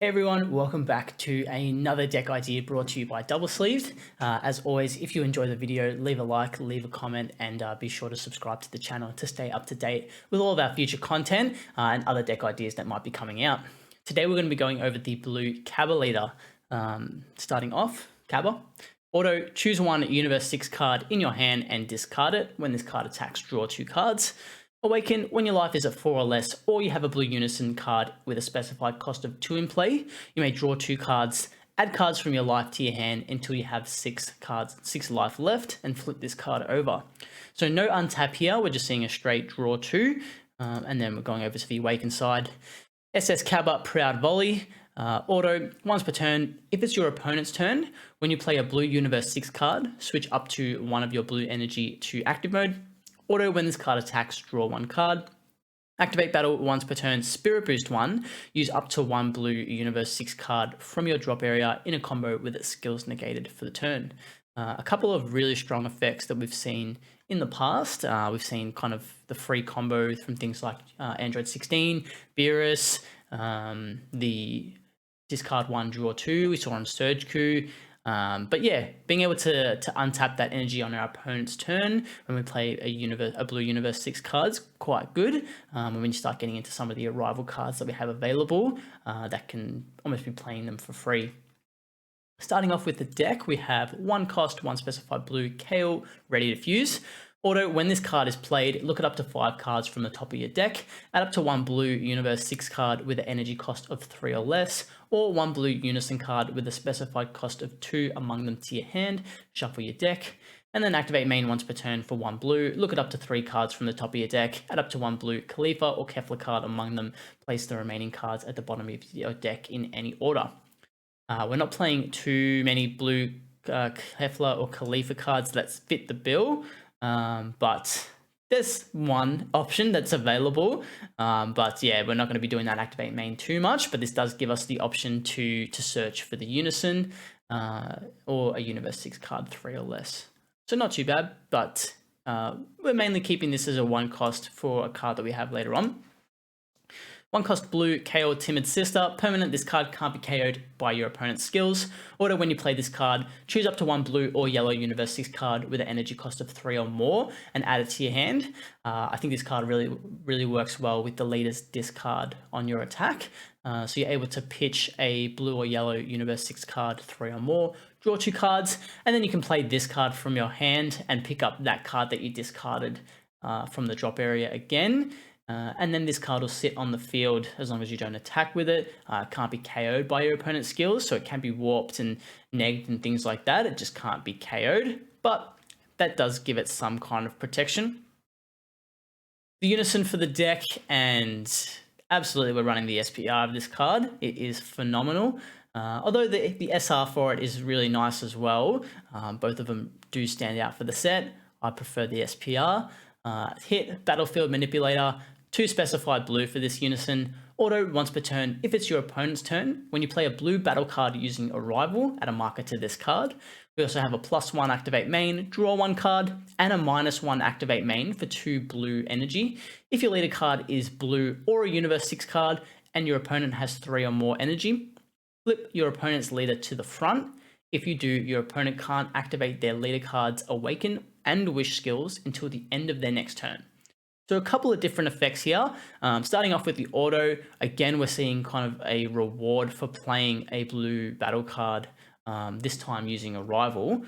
Hey everyone, welcome back to another deck idea brought to you by Double Sleeved. As always, if you enjoy the video, leave a like, leave a comment, and be sure to subscribe to the channel to stay up to date with all of our future content and other deck ideas that might be coming out. Today we're going to be going over the blue CABBA leader. Starting off, CABBA. Auto, choose one Universe 6 card in your hand and discard it. When this card attacks, draw 2 cards. Awaken, when your life is at 4 or less, or you have a blue unison card with a specified cost of 2 in play, you may draw 2 cards, add cards from your life to your hand until you have 6 life left, and flip this card over. So no untap here, we're just seeing a straight draw 2, and then we're going over to the Awaken side. SS CABBA Proud Volley. Auto, once per turn, if it's your opponent's turn, when you play a blue Universe 6 card, switch up to one of your blue energy to active mode. Auto, when this card attacks, draw 1 card. Activate battle once per turn, Spirit Boost 1. Use up to 1 blue Universe 6 card from your drop area in a combo with its skills negated for the turn. A couple of really strong effects that we've seen in the past. We've seen kind of the free combo from things like Android 16, Beerus, the discard 1, draw 2. We saw on Surge Coup. But yeah, being able to untap that energy on our opponent's turn when we play a blue Universe 6 cards, quite good. And when you start getting into some of the arrival cards that we have available, that can almost be playing them for free. Starting off with the deck, we have 1 cost, 1 specified blue Kale ready to fuse. Auto, when this card is played, look at up to 5 cards from the top of your deck, add up to 1 blue Universe 6 card with an energy cost of 3 or less, or 1 blue Unison card with a specified cost of 2 among them to your hand, shuffle your deck, and then activate main once per turn for 1 blue, look at up to 3 cards from the top of your deck, add up to 1 blue Khalifa or Kefla card among them, place the remaining cards at the bottom of your deck in any order. We're not playing too many blue Kefla or Khalifa cards that fit the bill, but there's one option that's available. But yeah, we're not going to be doing that activate main too much, but this does give us the option to search for the Unison or a Universe 6 card 3 or less. So not too bad, but we're mainly keeping this as a 1 cost for a card that we have later on. 1 cost blue, KO Timid Sister. Permanent, this card can't be KO'd by your opponent's skills. Auto, when you play this card, choose up to 1 blue or yellow Universe 6 card with an energy cost of 3 or more and add it to your hand. I think this card really works well with the leader's discard on your attack. So you're able to pitch a blue or yellow Universe 6 card 3 or more, draw 2 cards, and then you can play this card from your hand and pick up that card that you discarded from the drop area again. And then this card will sit on the field as long as you don't attack with it. Can't be KO'd by your opponent's skills, so it can be warped and negged and things like that. It just can't be KO'd, but that does give it some kind of protection. The Unison for the deck, and absolutely we're running the SPR of this card. It is phenomenal. Although the SR for it is really nice as well. Both of them do stand out for the set. I prefer the SPR. Hit, Battlefield Manipulator, 2 specified blue for this Unison. Auto, once per turn, if it's your opponent's turn, when you play a blue battle card using Arrival, add a marker to this card. We also have a +1 activate main, draw 1 card, and a -1 activate main for 2 blue energy. If your leader card is blue or a Universe 6 card, and your opponent has 3 or more energy, flip your opponent's leader to the front. If you do, your opponent can't activate their leader card's Awaken and Wish skills until the end of their next turn. So a couple of different effects here. Starting off with the auto, again, we're seeing kind of a reward for playing a blue battle card, this time using Arrival.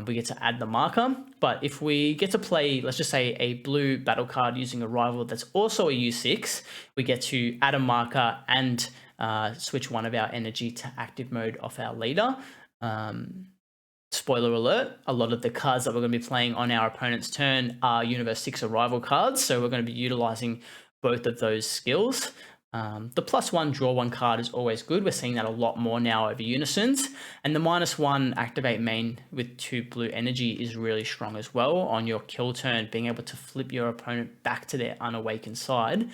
We get to add the marker, but if we get to play, let's just say, a blue battle card using Arrival that's also a U6, we get to add a marker and switch one of our energy to active mode off our leader. Spoiler alert, a lot of the cards that we're going to be playing on our opponent's turn are Universe 6 Arrival cards, so we're going to be utilizing both of those skills. The +1 draw 1 card is always good. We're seeing that a lot more now over Unisons. And the -1 activate main with 2 blue energy is really strong as well on your kill turn, being able to flip your opponent back to their unawakened side,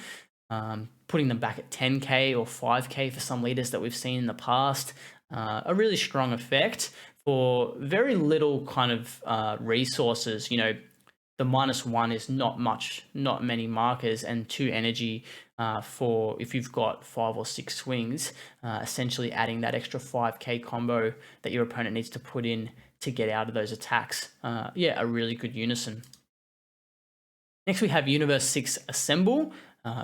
putting them back at 10k or 5k for some leaders that we've seen in the past. A really strong effect for very little kind of resources. You know, the -1 is not many markers, and 2 energy for if you've got 5 or 6 swings, essentially adding that extra 5k combo that your opponent needs to put in to get out of those attacks. Yeah, a really good unison. Next, we have Universe 6 Assemble.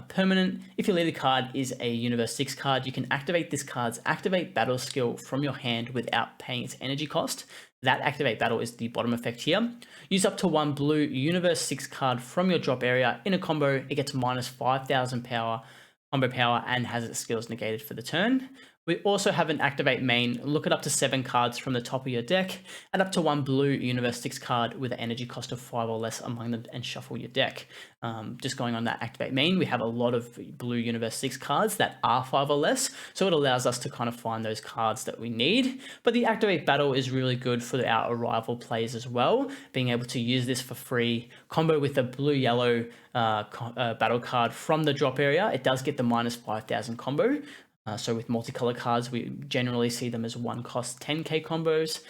Permanent. If your leader card is a Universe 6 card, you can activate this card's Activate Battle skill from your hand without paying its energy cost. That Activate Battle is the bottom effect here. Use up to 1 blue Universe 6 card from your drop area in a combo. It gets minus 5,000 power, combo power, and has its skills negated for the turn. We also have an Activate main. Look at up to 7 cards from the top of your deck, and up to 1 blue Universe 6 card with an energy cost of 5 or less among them, and shuffle your deck. Just going on that Activate main, we have a lot of blue Universe 6 cards that are 5 or less, so it allows us to kind of find those cards that we need. But the Activate Battle is really good for our Arrival plays as well, being able to use this for free, combo with the blue-yellow battle card from the drop area. It does get the minus 5,000 combo. So with multicolor cards, we generally see them as 1 cost 10k combos.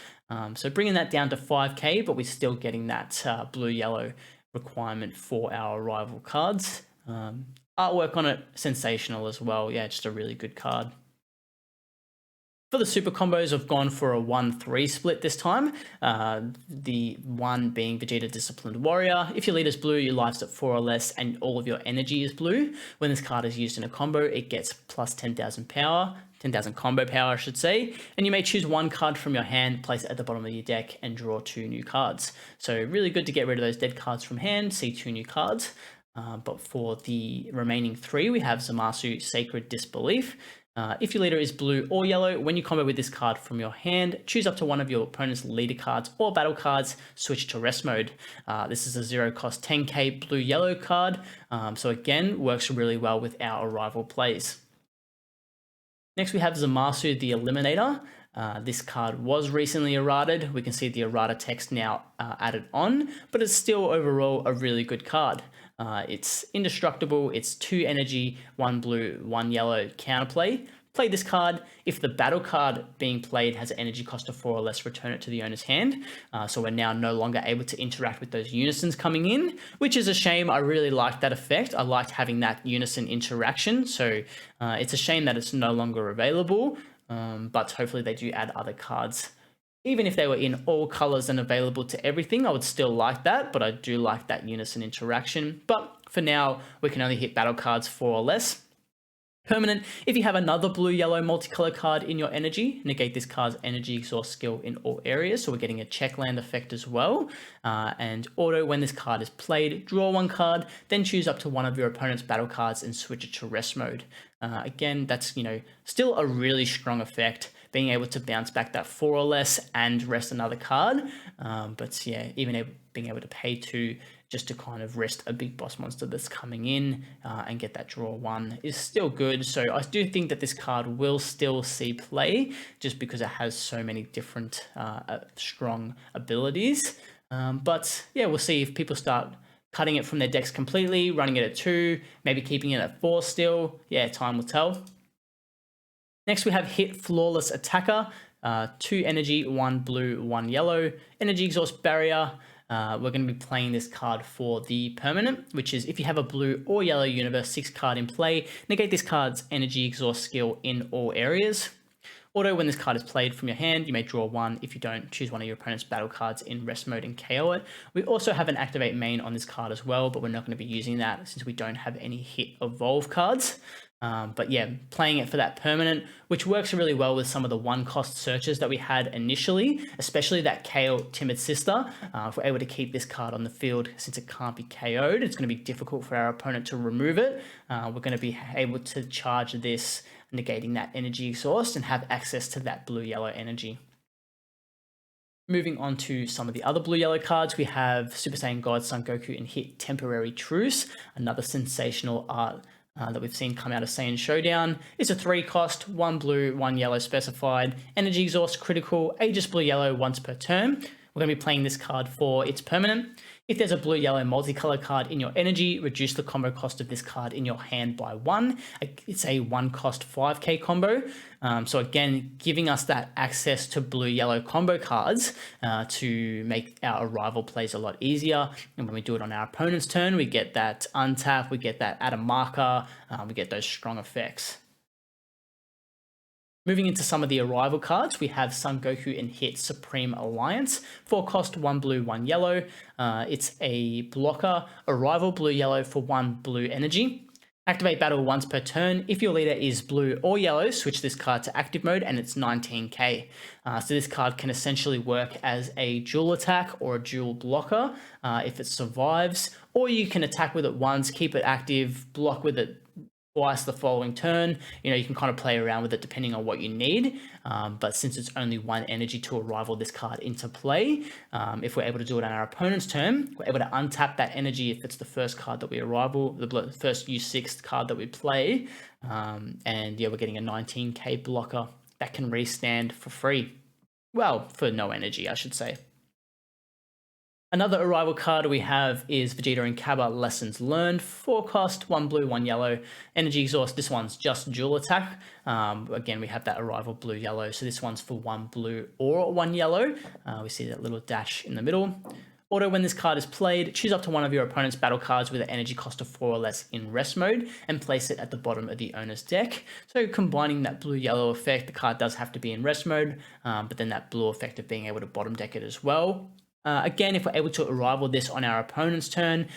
So bringing that down to 5k, but we're still getting that blue-yellow requirement for our Arrival cards. Artwork on it, sensational as well. Yeah, just a really good card. For the super combos, I've gone for a 1-3 split this time. The 1 being Vegeta Disciplined Warrior. If your leader's blue, your life's at 4 or less, and all of your energy is blue. When this card is used in a combo, it gets plus 10,000 power, 10,000 combo power, I should say. And you may choose 1 card from your hand, place it at the bottom of your deck, and draw 2 new cards. So really good to get rid of those dead cards from hand, see 2 new cards. But for the remaining 3, we have Zamasu Sacred Disbelief. If your leader is blue or yellow, when you combo with this card from your hand, choose up to 1 of your opponent's leader cards or battle cards, switch to rest mode. This is a 0 cost 10k blue-yellow card, so again, works really well with our Arrival plays. Next, we have Zamasu the Eliminator. This card was recently errated. We can see the errata text now added on, but it's still overall a really good card. It's indestructible, it's 2 energy, 1 blue, 1 yellow counterplay. Play this card. If the battle card being played has an energy cost of 4 or less, return it to the owner's hand. So we're now no longer able to interact with those unisons coming in, which is a shame. I really liked that effect. I liked having that unison interaction. So it's a shame that it's no longer available, but hopefully they do add other cards. Even if they were in all colors and available to everything, I would still like that, but I do like that unison interaction. But for now, we can only hit battle cards 4 or less. Permanent, if you have another blue-yellow multicolor card in your energy, negate this card's energy exhaust skill in all areas. So we're getting a check land effect as well. And auto, when this card is played, draw 1 card, then choose up to 1 of your opponent's battle cards and switch it to rest mode. Again, that's, still a really strong effect, being able to bounce back that 4 or less and rest another card. But yeah, even being able to pay 2 just to kind of rest a big boss monster that's coming in and get that draw 1 is still good. So I do think that this card will still see play just because it has so many different strong abilities. But yeah, we'll see if people start cutting it from their decks completely, running it at 2, maybe keeping it at 4 still. Yeah, time will tell. Next, we have Hit Flawless Attacker. 2 energy, 1 blue, 1 yellow. Energy Exhaust Barrier. We're going to be playing this card for the permanent, which is if you have a blue or yellow Universe 6 card in play, negate this card's energy exhaust skill in all areas. Auto, when this card is played from your hand, you may draw 1. If you don't, choose 1 of your opponent's battle cards in rest mode and KO it. We also have an Activate main on this card as well, but we're not going to be using that since we don't have any Hit Evolve cards. But yeah, playing it for that permanent, which works really well with some of the 1-cost searches that we had initially, especially that KO Timid Sister. If we're able to keep this card on the field, since it can't be KO'd, it's going to be difficult for our opponent to remove it. We're going to be able to charge this, negating that energy exhaust, and have access to that blue-yellow energy. Moving on to some of the other blue-yellow cards, we have Super Saiyan God, Son Goku, and Hit Temporary Truce, another sensational art that we've seen come out of Saiyan Showdown. It's a 3 cost, 1 blue, 1 yellow specified, energy exhaust critical, Aegis blue-yellow once per turn. We're going to be playing this card for its permanent. If there's a blue-yellow multicolor card in your energy, reduce the combo cost of this card in your hand by 1. It's a 1-cost 5k combo. So again, giving us that access to blue-yellow combo cards to make our arrival plays a lot easier. And when we do it on our opponent's turn, we get that untap, we get that add a marker, we get those strong effects. Moving into some of the arrival cards, we have Son Goku and Hit Supreme Alliance. 4 cost, 1 blue, 1 yellow. It's a blocker, arrival blue-yellow for 1 blue energy. Activate battle once per turn. If your leader is blue or yellow, switch this card to active mode and it's 19k. So this card can essentially work as a dual attack or a dual blocker if it survives, or you can attack with it once, keep it active, block with it twice the following turn. You can kind of play around with it depending on what you need, but since it's only 1 energy to arrival this card into play, if we're able to do it on our opponent's turn, we're able to untap that energy if it's the first card that we arrival, the first U6 card that we play, and yeah, we're getting a 19k blocker that can restand for free. Well, for no energy, I should say. Another arrival card we have is Vegeta and CABBA Lessons Learned. 4 cost, 1 blue, 1 yellow. Energy Exhaust, this one's just dual attack. Again, we have that arrival blue-yellow, so this one's for 1 blue or 1 yellow. We see that little dash in the middle. Auto, when this card is played, choose up to one of your opponent's battle cards with an energy cost of 4 or less in rest mode and place it at the bottom of the owner's deck. So combining that blue-yellow effect, the card does have to be in rest mode, but then that blue effect of being able to bottom deck it as well. Again, if we're able to arrival this on our opponent's turn,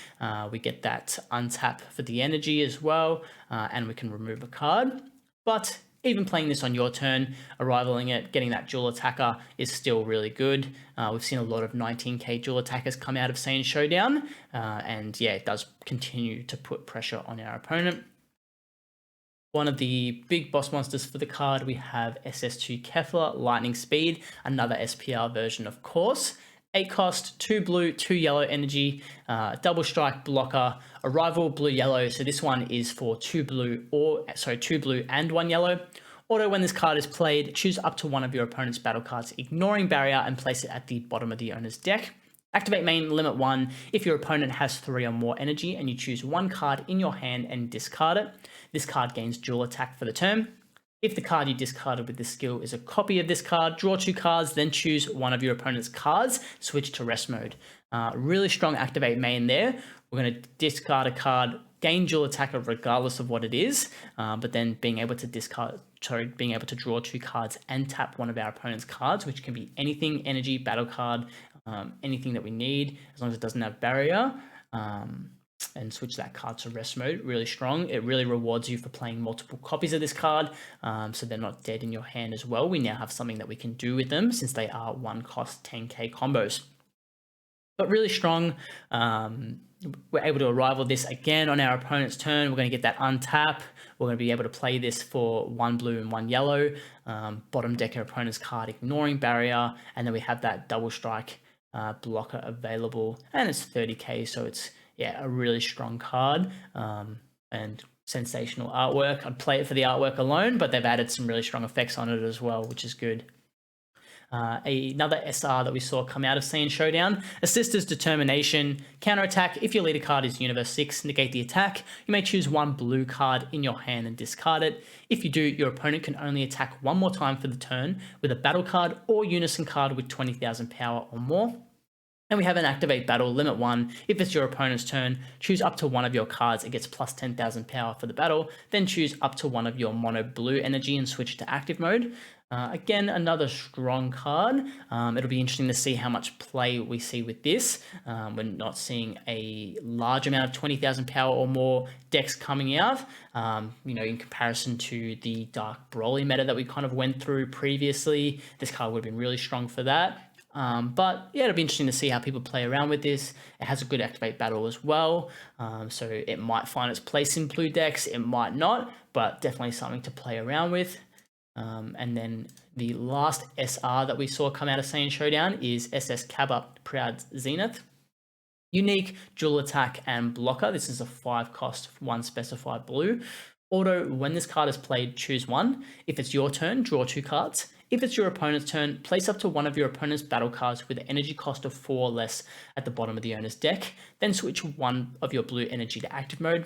we get that untap for the energy as well, and we can remove a card. But even playing this on your turn, arrivaling it, getting that dual attacker is still really good. We've seen a lot of 19k dual attackers come out of Saiyan Showdown, and yeah, it does continue to put pressure on our opponent. One of the big boss monsters for the card, we have SS2 Kefla, Lightning Speed, another SPR version of course. 8 cost, 2 blue, 2 yellow energy, double strike blocker, arrival blue-yellow. So this one is for 2 blue and 1 yellow. Auto, when this card is played, choose up to one of your opponent's battle cards, ignoring barrier, and place it at the bottom of the owner's deck. Activate main limit 1 if your opponent has 3 or more energy and you choose 1 card in your hand and discard it. This card gains dual attack for the turn. If the card you discarded with this skill is a copy of this card, draw 2 cards, then choose one of your opponent's cards, switch to rest mode. Really strong activate main there. We're going to discard a card, gain dual attack regardless of what it is, but then being able to draw 2 cards and tap one of our opponent's cards, which can be anything, energy, battle card, anything that we need, as long as it doesn't have barrier. And switch that card to rest mode. Really strong. It really rewards you for playing multiple copies of this card, so they're not dead in your hand as well. We now have something that we can do with them since they are 1 cost 10k combos. But really strong. We're able to arrival this again on our opponent's turn. We're going to get that untap. We're going to be able to play this for 1 blue and 1 yellow. Bottom deck our opponent's card, ignoring barrier, and then we have that double strike blocker available, and it's 30k, so it's a really strong card, and sensational artwork. I'd play it for the artwork alone, but they've added some really strong effects on it as well, which is good. Another SR that we saw come out of Saiyan Showdown, Assister's Determination. Counterattack, if your leader card is Universe 6, negate the attack. You may choose 1 blue card in your hand and discard it. If you do, your opponent can only attack 1 more time for the turn with a battle card or unison card with 20,000 power or more. And we have an activate battle, limit 1. If it's your opponent's turn, choose up to one of your cards. It gets plus 10,000 power for the battle. Then choose up to one of your mono blue energy and switch to active mode. Again, another strong card. It'll be interesting to see how much play we see with this. We're not seeing a large amount of 20,000 power or more decks coming out, in comparison to the Dark Broly meta that we kind of went through previously. This card would have been really strong for that. But yeah, it'll be interesting to see how people play around with this. It has a good activate battle as well, so it might find its place in blue decks, it might not, but definitely something to play around with. And then the last SR that we saw come out of Saiyan Showdown is SS CABBA Proud Zenith. Unique, dual attack and blocker. This is a 5 cost, 1 specified blue. Auto, when this card is played, choose 1. If it's your turn, draw 2 cards. If it's your opponent's turn, place up to one of your opponent's battle cards with an energy cost of 4 or less at the bottom of the owner's deck, then switch one of your blue energy to active mode.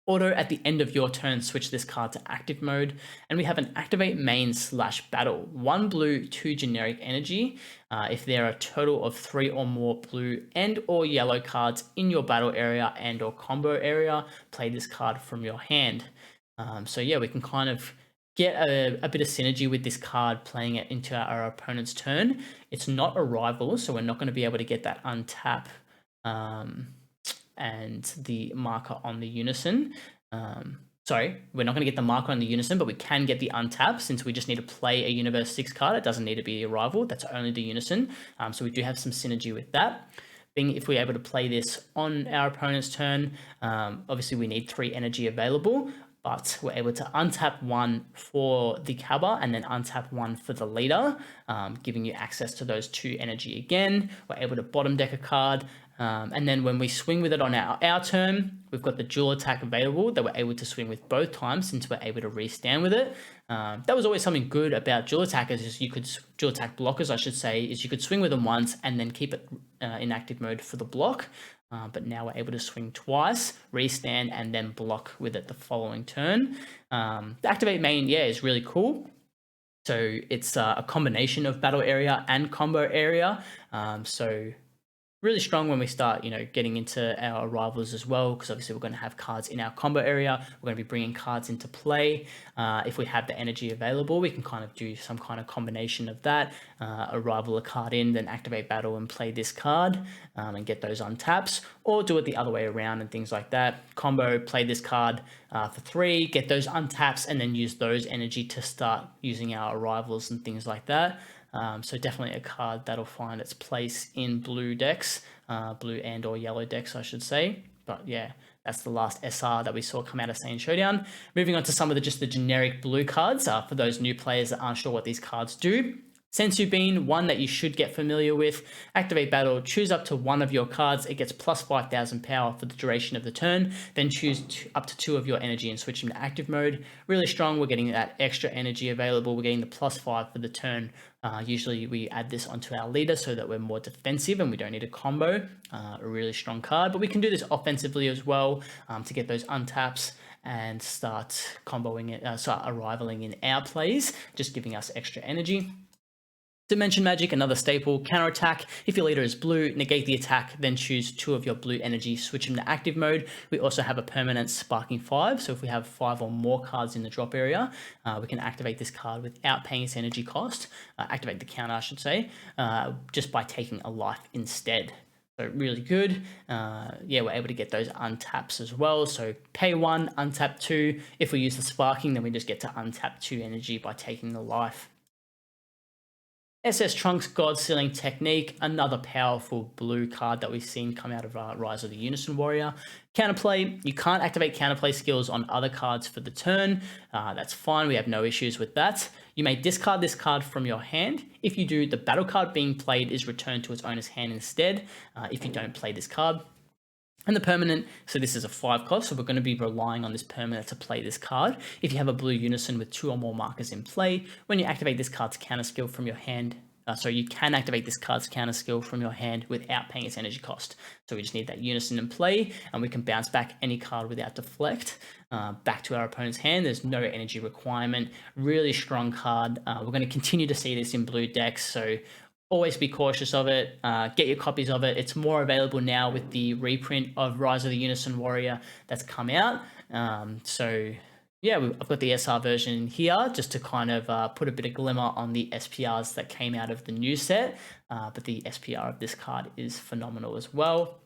Auto, at the end of your turn, switch this card to active mode, and we have an activate main / battle. 1 blue, 2 generic energy. If there are a total of 3 or more blue and or yellow cards in your battle area and or combo area, play this card from your hand. So yeah, we can kind of get a bit of synergy with this card playing it into our opponent's turn. It's not a rival, so we're not going to be able to get that untap and the marker on the unison. Sorry, we're not going to get the marker on the unison, but we can get the untap since we just need to play a Universe 6 card. It doesn't need to be a rival. That's only the unison. So we do have some synergy with that. Being if we're able to play this on our opponent's turn, obviously we need 3 energy available, but we're able to untap 1 for the CABBA and then untap 1 for the leader, giving you access to those 2 energy again. We're able to bottom deck a card, and then when we swing with it on our turn, we've got the dual attack available that we're able to swing with both times since we're able to restand with it. That was always something good about dual attackers, is you could, dual attack blockers I should say, is you could swing with them once and then keep it in active mode for the block. But now we're able to swing twice, restand, and then block with it the following turn. The activate main, yeah, is really cool. So it's a combination of battle area and combo area. So really strong when we start, getting into our rivals as well, because obviously we're going to have cards in our combo area. We're going to be bringing cards into play. If we have the energy available, we can kind of do some kind of combination of that. A rival a card in, then activate battle and play this card and get those untaps, or do it the other way around and things like that. Combo, play this card for 3, get those untaps, and then use those energy to start using our rivals and things like that. So definitely a card that'll find its place in blue decks, blue and or yellow decks, I should say. But yeah, that's the last SR that we saw come out of SAIYAN Showdown. Moving on to some of the generic blue cards for those new players that aren't sure what these cards do. Sensu Bean, one that you should get familiar with. Activate battle, choose up to one of your cards. It gets plus 5,000 power for the duration of the turn. Then choose up to 2 of your energy and switch them to active mode. Really strong. We're getting that extra energy available. We're getting the plus 5 for the turn. Usually we add this onto our leader so that we're more defensive and we don't need a combo. A really strong card, but we can do this offensively as well to get those untaps and start comboing it, start arrivaling in our plays, just giving us extra energy. Dimension Magic, another staple. Counter attack. If your leader is blue, negate the attack, then choose 2 of your blue energy, switch them to active mode. We also have a permanent Sparking 5, so if we have 5 or more cards in the drop area, we can activate this card without paying its energy cost. Activate the counter, I should say, just by taking a life instead. So really good. Yeah, we're able to get those untaps as well. So pay 1, untap 2. If we use the Sparking, then we just get to untap 2 energy by taking the life. SS Trunks God Sealing Technique, another powerful blue card that we've seen come out of Rise of the Unison Warrior. Counterplay, you can't activate counterplay skills on other cards for the turn. That's fine, we have no issues with that. You may discard this card from your hand. If you do, the battle card being played is returned to its owner's hand instead, if you don't play this card. And the permanent, so this is a 5 cost, so we're going to be relying on this permanent to play this card. If you have a blue unison with 2 or more markers in play, when you activate this card's counter skill from your hand, so you can activate this card's counter skill from your hand without paying its energy cost. So we just need that unison in play, and we can bounce back any card without deflect back to our opponent's hand. There's no energy requirement. Really strong card. We're going to continue to see this in blue decks, so always be cautious of it. Get your copies of it. It's more available now with the reprint of Rise of the Unison Warrior that's come out. So yeah, I've got the SR version here just to kind of put a bit of glimmer on the SPRs that came out of the new set. But the SPR of this card is phenomenal as well.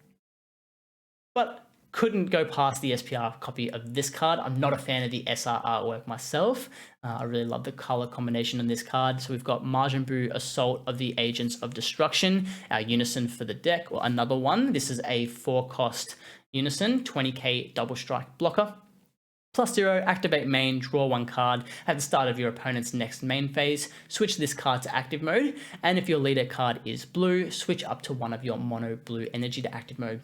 But couldn't go past the SPR copy of this card. I'm not a fan of the SR artwork myself. I really love the color combination on this card. So we've got Majin Assault of the Agents of Destruction, our unison for the deck, or another one. This is a 4-cost unison, 20k double strike blocker. +0, activate main, draw 1 card at the start of your opponent's next main phase, switch this card to active mode, and if your leader card is blue, switch up to one of your mono blue energy to active mode.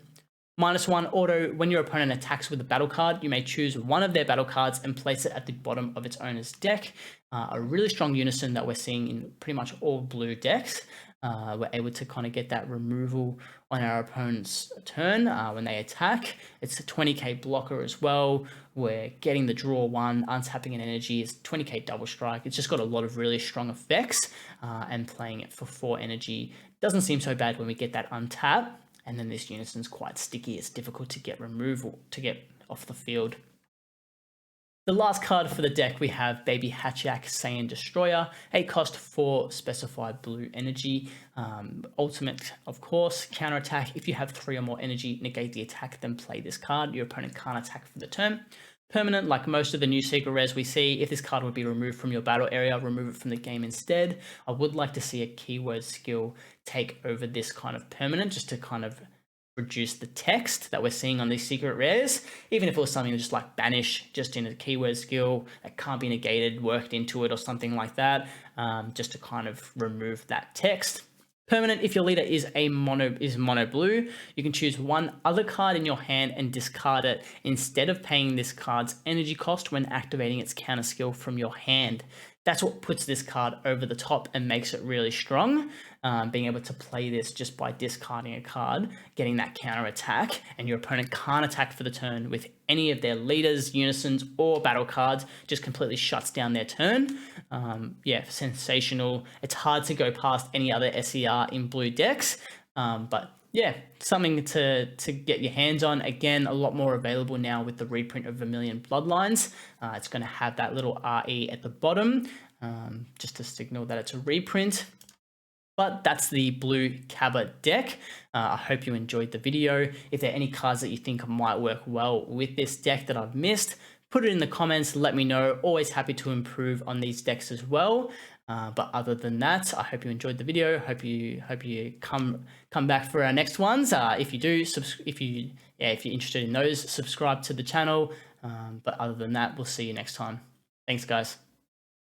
-1 auto, when your opponent attacks with a battle card, you may choose one of their battle cards and place it at the bottom of its owner's deck. A really strong unison that we're seeing in pretty much all blue decks. We're able to kind of get that removal on our opponent's turn when they attack. It's a 20k blocker as well. We're getting the draw 1, untapping an energy. It's 20k double strike. It's just got a lot of really strong effects, and playing it for 4 energy doesn't seem so bad when we get that untap. And then this unison's quite sticky. It's difficult to get off the field. The last card for the deck, we have Baby Hatchak Saiyan Destroyer, 8 cost 4 specified blue energy. Ultimate, of course, counterattack. If you have 3 or more energy, negate the attack, then play this card. Your opponent can't attack for the turn. Permanent, like most of the new secret rares we see, if this card would be removed from your battle area, remove it from the game instead. I would like to see a keyword skill take over this kind of permanent, just to kind of reduce the text that we're seeing on these secret rares. Even if it was something just like banish, just in a keyword skill that can't be negated, worked into it or something like that, just to kind of remove that text. Permanent, if your leader is mono blue, you can choose one other card in your hand and discard it instead of paying this card's energy cost when activating its counter skill from your hand. That's what puts this card over the top and makes it really strong. Being able to play this just by discarding a card, getting that counter attack, and your opponent can't attack for the turn with any of their leaders, unisons, or battle cards, just completely shuts down their turn. Yeah, sensational. It's hard to go past any other SER in blue decks, but yeah, something to get your hands on. Again, a lot more available now with the reprint of Vermilion Bloodlines. It's going to have that little RE at the bottom, just to signal that it's a reprint. But that's the blue CABBA deck. I hope you enjoyed the video. If there are any cards that you think might work well with this deck that I've missed, put it in the comments, let me know. Always happy to improve on these decks as well. But other than that, I hope you enjoyed the video. Hope you come back for our next ones. If you do, if you're interested in those, subscribe to the channel. But other than that, we'll see you next time. Thanks, guys.